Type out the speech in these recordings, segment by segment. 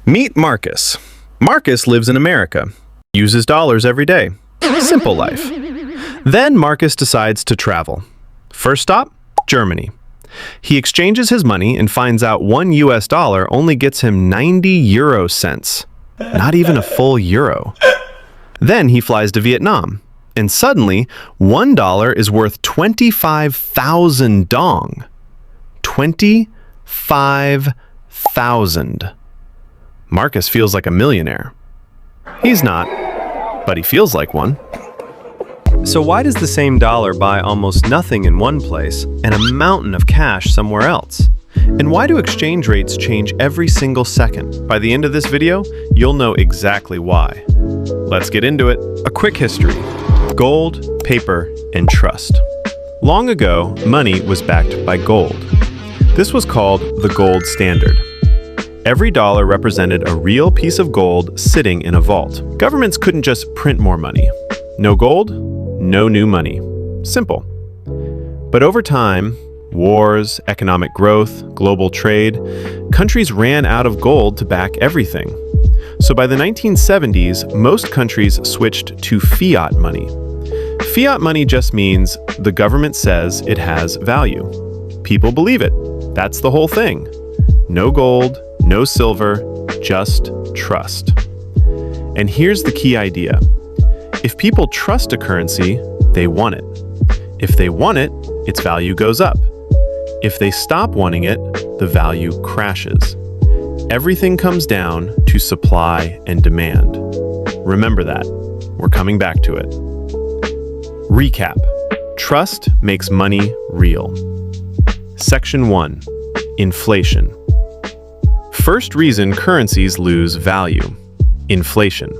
Meet Marcus. Marcus lives in America, uses dollars every day. Simple life. Then Marcus decides to travel. First stop, Germany. He exchanges his money and finds out $1 only gets him 90 euro cents. Not even a full euro. Then he flies to Vietnam, and suddenly $1 is worth 25,000 dong. 25,000. Marcus feels like a millionaire. He's not, but he feels like one. So why does the same dollar buy almost nothing in one place and a mountain of cash somewhere else? And why do exchange rates change every single second? By the end of this video, you'll know exactly why. Let's get into it. A quick history. Gold, paper, and trust. Long ago, money was backed by gold. This was called the gold standard. Every dollar represented a real piece of gold sitting in a vault. Governments couldn't just print more money. No gold, no new money. Simple. But over time, wars, economic growth, global trade, countries ran out of gold to back everything. So by the 1970s, most countries switched to fiat money. Fiat money just means the government says it has value. People believe it. That's the whole thing. No gold, no silver, just trust. And here's the key idea. If people trust a currency, they want it. If they want it, its value goes up. If they stop wanting it, the value crashes. Everything comes down to supply and demand. Remember that. We're coming back to it. Recap. Trust makes money real. Section 1. Inflation. First reason currencies lose value. Inflation.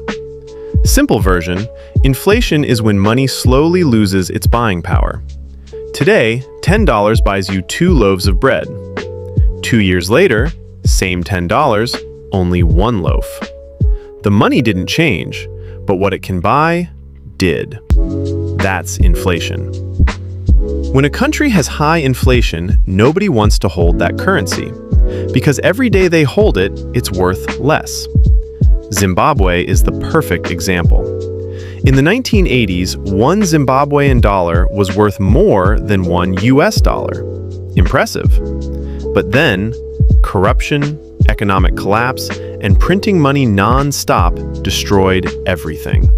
Simple version, inflation is when money slowly loses its buying power. Today, $10 buys you 2 loaves of bread. 2 years later, same $10, only 1 loaf. The money didn't change, but what it can buy did. That's inflation. When a country has high inflation, nobody wants to hold that currency, because every day they hold it, it's worth less. Zimbabwe is the perfect example. In the 1980s, one Zimbabwean dollar was worth more than one US dollar. Impressive. But then, corruption, economic collapse, and printing money non-stop destroyed everything.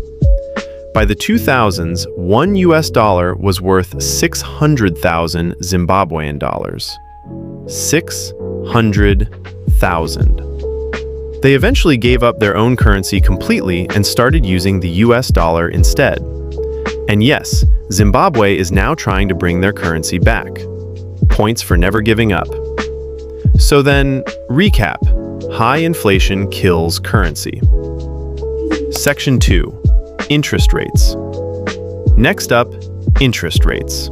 By the 2000s, one US dollar was worth 600,000 Zimbabwean dollars. 600,000. They eventually gave up their own currency completely and started using the US dollar instead. And yes, Zimbabwe is now trying to bring their currency back. Points for never giving up. So then, recap. High inflation kills currency. Section 2. Interest rates. Next up, interest rates.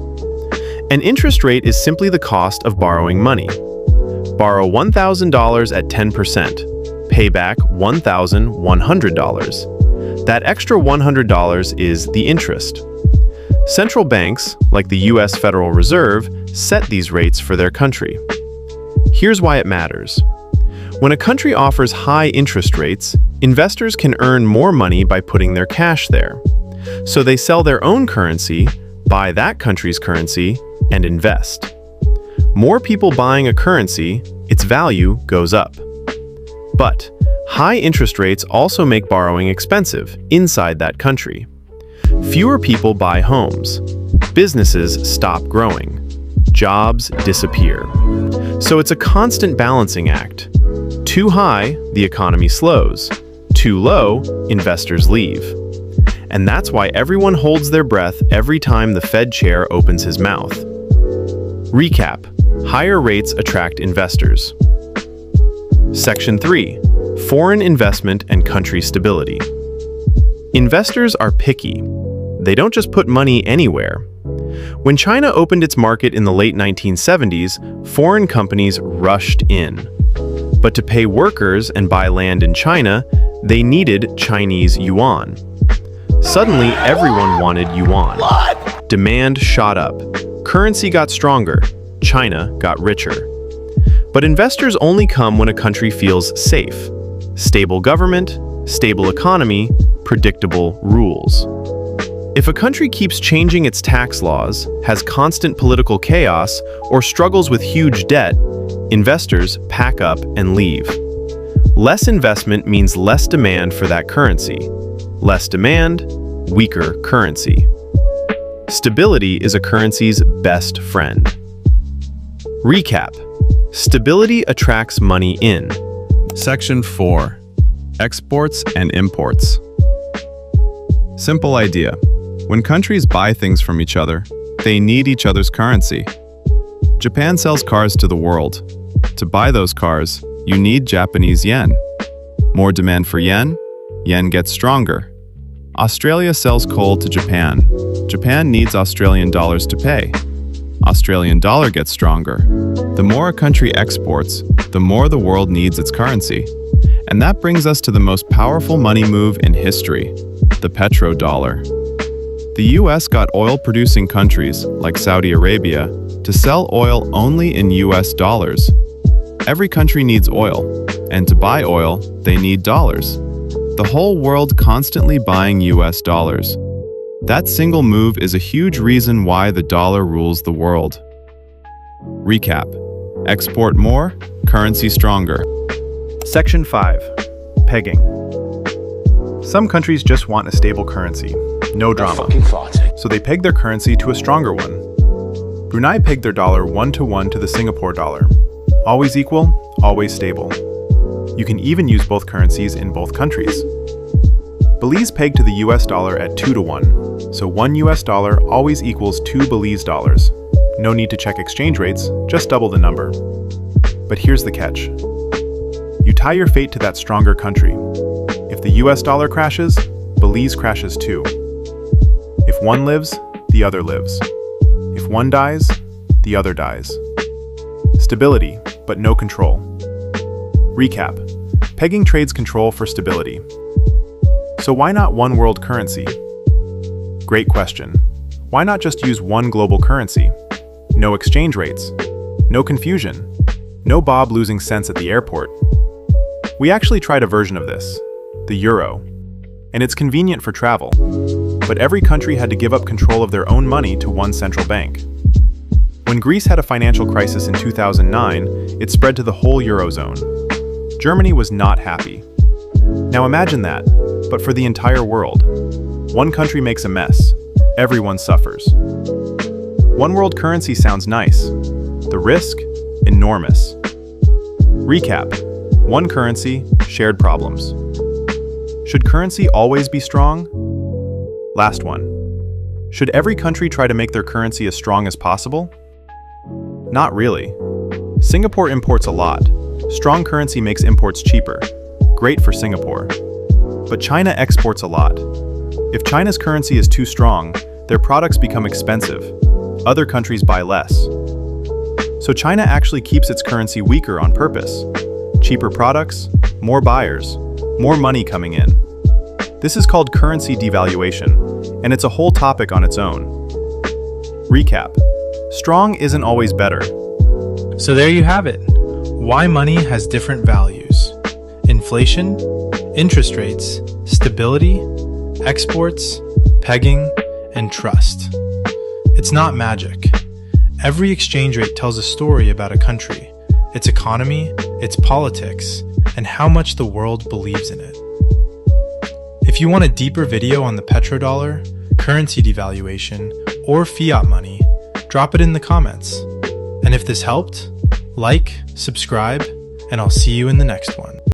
An interest rate is simply the cost of borrowing money. Borrow $1,000 at 10%. Pay back $1,100. That extra $100 is the interest. Central banks, like the US Federal Reserve, set these rates for their country. Here's why it matters. When a country offers high interest rates, investors can earn more money by putting their cash there. So they sell their own currency, buy that country's currency, and invest. More people buying a currency, its value goes up. But high interest rates also make borrowing expensive inside that country. Fewer people buy homes. Businesses stop growing. Jobs disappear. So it's a constant balancing act. Too high, the economy slows. Too low, investors leave. And that's why everyone holds their breath every time the Fed chair opens his mouth. Recap. Higher rates attract investors. Section 3. Foreign investment and country stability. Investors are picky. They don't just put money anywhere. When China opened its market in the late 1970s, foreign companies rushed in. But to pay workers and buy land in China, they needed Chinese yuan. Suddenly, everyone wanted yuan. Demand shot up. Currency got stronger. China got richer. But investors only come when a country feels safe. Stable government, stable economy, predictable rules. If a country keeps changing its tax laws, has constant political chaos, or struggles with huge debt, investors pack up and leave. Less investment means less demand for that currency. Less demand, weaker currency. Stability is a currency's best friend. Recap. Stability attracts money in. Section 4. Exports and imports. Simple idea. When countries buy things from each other, they need each other's currency. Japan sells cars to the world. To buy those cars, you need Japanese yen. More demand for yen, yen gets stronger. Australia sells coal to Japan. Japan needs Australian dollars to pay. Australian dollar gets stronger. The more a country exports, the more the world needs its currency. And that brings us to the most powerful money move in history, the petrodollar. The US got oil-producing countries, like Saudi Arabia, to sell oil only in US dollars. Every country needs oil, and to buy oil, they need dollars. The whole world constantly buying US dollars. That single move is a huge reason why the dollar rules the world. Recap. Export more, currency stronger. Section 5. Pegging. Some countries just want a stable currency. No drama. So they peg their currency to a stronger one. Brunei pegged their dollar 1-to-1 to the Singapore dollar. Always equal, always stable. You can even use both currencies in both countries. Belize pegged to the US dollar at 2-to-1, so 1 US dollar always equals 2 Belize dollars. No need to check exchange rates, just double the number. But here's the catch. You tie your fate to that stronger country. If the US dollar crashes, Belize crashes too. If one lives, the other lives. If one dies, the other dies. Stability, but no control. Recap. Pegging trades control for stability. So why not one world currency? Great question. Why not just use one global currency? No exchange rates. No confusion. No Bob losing cents at the airport. We actually tried a version of this, the euro. And it's convenient for travel. But every country had to give up control of their own money to one central bank. When Greece had a financial crisis in 2009, it spread to the whole Eurozone. Germany was not happy. Now imagine that, but for the entire world. One country makes a mess. Everyone suffers. One world currency sounds nice. The risk? Enormous. Recap. One currency, shared problems. Should currency always be strong? Last one. Should every country try to make their currency as strong as possible? Not really. Singapore imports a lot. Strong currency makes imports cheaper. Great for Singapore. But China exports a lot. If China's currency is too strong, their products become expensive. Other countries buy less. So China actually keeps its currency weaker on purpose. Cheaper products, more buyers, more money coming in. This is called currency devaluation, and it's a whole topic on its own. Recap. Strong isn't always better. So there you have it. Why money has different values. Inflation, interest rates, stability, exports, pegging, and trust. It's not magic. Every exchange rate tells a story about a country, its economy, its politics, and how much the world believes in it. If you want a deeper video on the petrodollar, currency devaluation, or fiat money, drop it in the comments. And if this helped, like, subscribe, and I'll see you in the next one.